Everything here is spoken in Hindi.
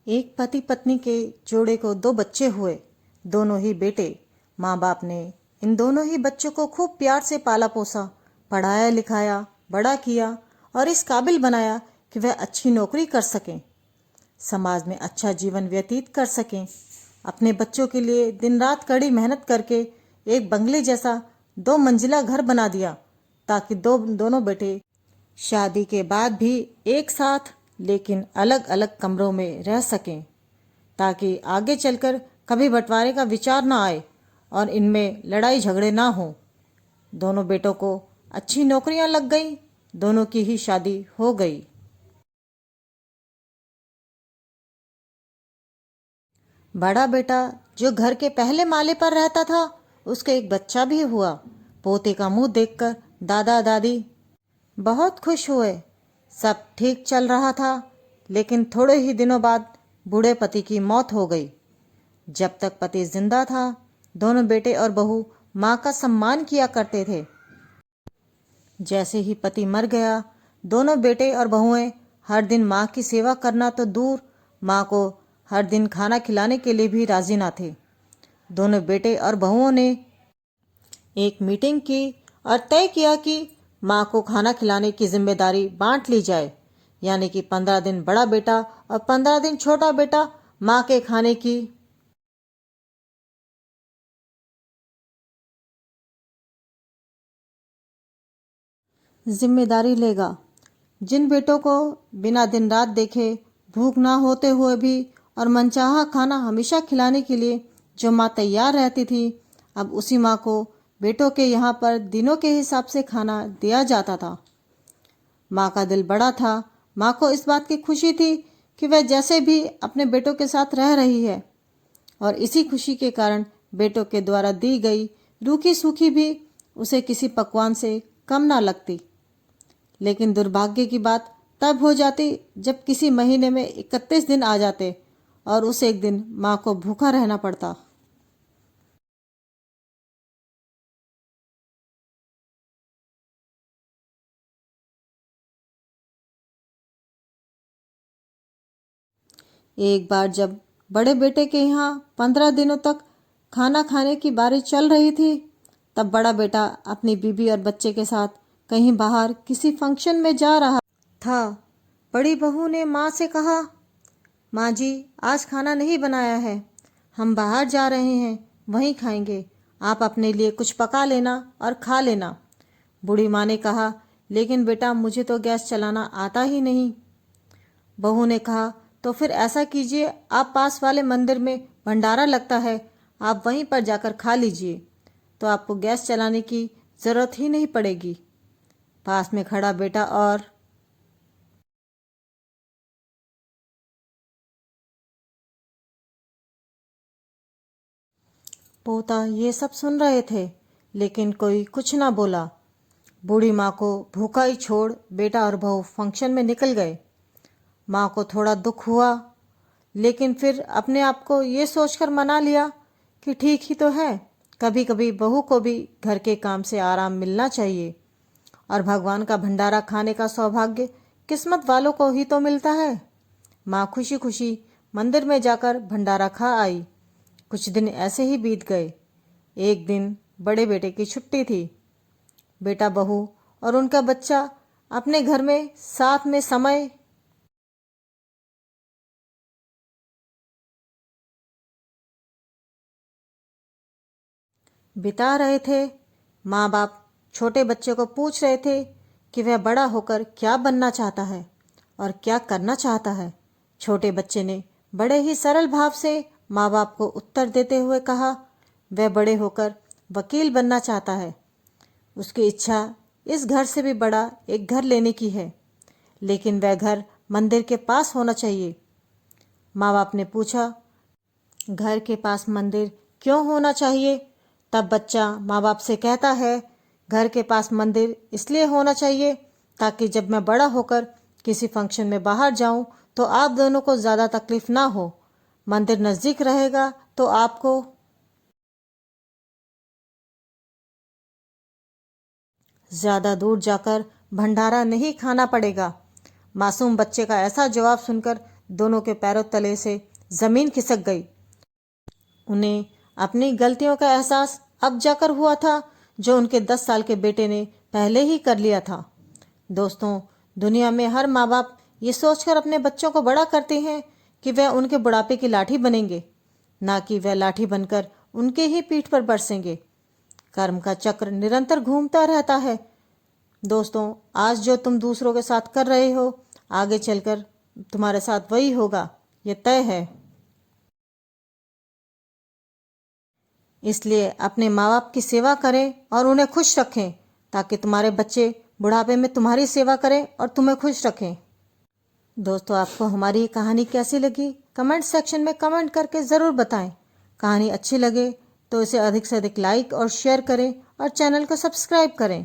एक पति पत्नी के जोड़े को दो बच्चे हुए, दोनों ही बेटे। माँ बाप ने इन दोनों ही बच्चों को खूब प्यार से पाला पोसा, पढ़ाया लिखाया, बड़ा किया और इस काबिल बनाया कि वह अच्छी नौकरी कर सकें, समाज में अच्छा जीवन व्यतीत कर सकें। अपने बच्चों के लिए दिन रात कड़ी मेहनत करके एक बंगले जैसा 2 मंजिला घर बना दिया, ताकि दोनों बेटे शादी के बाद भी एक साथ लेकिन अलग अलग कमरों में रह सकें, ताकि आगे चलकर कभी बंटवारे का विचार ना आए और इनमें लड़ाई झगड़े ना हो। दोनों बेटों को अच्छी नौकरियां लग गई, दोनों की ही शादी हो गई। बड़ा बेटा जो घर के पहले माले पर रहता था, उसका एक बच्चा भी हुआ। पोते का मुंह देखकर दादा दादी बहुत खुश हुए। सब ठीक चल रहा था, लेकिन थोड़े ही दिनों बाद बूढ़े पति की मौत हो गई। जब तक पति जिंदा था, दोनों बेटे और बहू माँ का सम्मान किया करते थे। जैसे ही पति मर गया, दोनों बेटे और बहुएं हर दिन माँ की सेवा करना तो दूर, माँ को हर दिन खाना खिलाने के लिए भी राजी ना थे। दोनों बेटे और बहुओं ने एक मीटिंग की और तय किया कि माँ को खाना खिलाने की जिम्मेदारी बांट ली जाए, यानी कि 15 दिन बड़ा बेटा और 15 दिन छोटा बेटा माँ के खाने की जिम्मेदारी लेगा। जिन बेटों को बिना दिन रात देखे भूख ना होते हुए भी और मनचाहा खाना हमेशा खिलाने के लिए जो माँ तैयार रहती थी, अब उसी माँ को बेटों के यहाँ पर दिनों के हिसाब से खाना दिया जाता था। माँ का दिल बड़ा था। माँ को इस बात की खुशी थी कि वह जैसे भी अपने बेटों के साथ रह रही है, और इसी खुशी के कारण बेटों के द्वारा दी गई रूखी सूखी भी उसे किसी पकवान से कम ना लगती। लेकिन दुर्भाग्य की बात तब हो जाती जब किसी महीने में 31 दिन आ जाते और उस एक दिन माँ को भूखा रहना पड़ता। एक बार जब बड़े बेटे के यहाँ 15 दिनों तक खाना खाने की बारी चल रही थी, तब बड़ा बेटा अपनी बीबी और बच्चे के साथ कहीं बाहर किसी फंक्शन में जा रहा था। बड़ी बहू ने माँ से कहा, माँ जी, आज खाना नहीं बनाया है, हम बाहर जा रहे हैं, वहीं खाएंगे। आप अपने लिए कुछ पका लेना और खा लेना। बूढ़ी माँ ने कहा, लेकिन बेटा मुझे तो गैस चलाना आता ही नहीं। बहू ने कहा, तो फिर ऐसा कीजिए, आप पास वाले मंदिर में भंडारा लगता है, आप वहीं पर जाकर खा लीजिए, तो आपको गैस चलाने की जरूरत ही नहीं पड़ेगी। पास में खड़ा बेटा और पोता ये सब सुन रहे थे, लेकिन कोई कुछ ना बोला। बूढ़ी माँ को भूखा ही छोड़ बेटा और बहू फंक्शन में निकल गए। माँ को थोड़ा दुख हुआ, लेकिन फिर अपने आप को ये सोचकर मना लिया कि ठीक ही तो है, कभी कभी बहू को भी घर के काम से आराम मिलना चाहिए, और भगवान का भंडारा खाने का सौभाग्य किस्मत वालों को ही तो मिलता है। माँ खुशी खुशी मंदिर में जाकर भंडारा खा आई। कुछ दिन ऐसे ही बीत गए। एक दिन बड़े बेटे की छुट्टी थी। बेटा बहू और उनका बच्चा अपने घर में साथ में समय बिता रहे थे। माँ बाप छोटे बच्चे को पूछ रहे थे कि वह बड़ा होकर क्या बनना चाहता है और क्या करना चाहता है। छोटे बच्चे ने बड़े ही सरल भाव से माँ बाप को उत्तर देते हुए कहा, वह बड़े होकर वकील बनना चाहता है। उसकी इच्छा इस घर से भी बड़ा एक घर लेने की है, लेकिन वह घर मंदिर के पास होना चाहिए। माँ बाप ने पूछा, घर के पास मंदिर क्यों होना चाहिए? तब बच्चा माँ बाप से कहता है, घर के पास मंदिर इसलिए होना चाहिए ताकि जब मैं बड़ा होकर किसी फंक्शन में बाहर जाऊं तो आप दोनों को ज़्यादा तकलीफ ना हो। मंदिर नज़दीक रहेगा तो आपको ज़्यादा दूर जाकर भंडारा नहीं खाना पड़ेगा। मासूम बच्चे का ऐसा जवाब सुनकर दोनों के पैरों तले से जमीन खिसक गई। उन्हें अपनी गलतियों का एहसास अब जाकर हुआ था, जो उनके 10 साल के बेटे ने पहले ही कर लिया था। दोस्तों, दुनिया में हर माँ बाप ये सोचकर अपने बच्चों को बड़ा करते हैं कि वह उनके बुढ़ापे की लाठी बनेंगे, ना कि वह लाठी बनकर उनके ही पीठ पर बरसेंगे। कर्म का चक्र निरंतर घूमता रहता है। दोस्तों, आज जो तुम दूसरों के साथ कर रहे हो, आगे चलकर तुम्हारे साथ वही होगा, ये तय है। इसलिए अपने माँ बाप की सेवा करें और उन्हें खुश रखें, ताकि तुम्हारे बच्चे बुढ़ापे में तुम्हारी सेवा करें और तुम्हें खुश रखें। दोस्तों, आपको हमारी ये कहानी कैसी लगी, कमेंट सेक्शन में कमेंट करके ज़रूर बताएं। कहानी अच्छी लगे तो इसे अधिक से अधिक लाइक और शेयर करें और चैनल को सब्सक्राइब करें।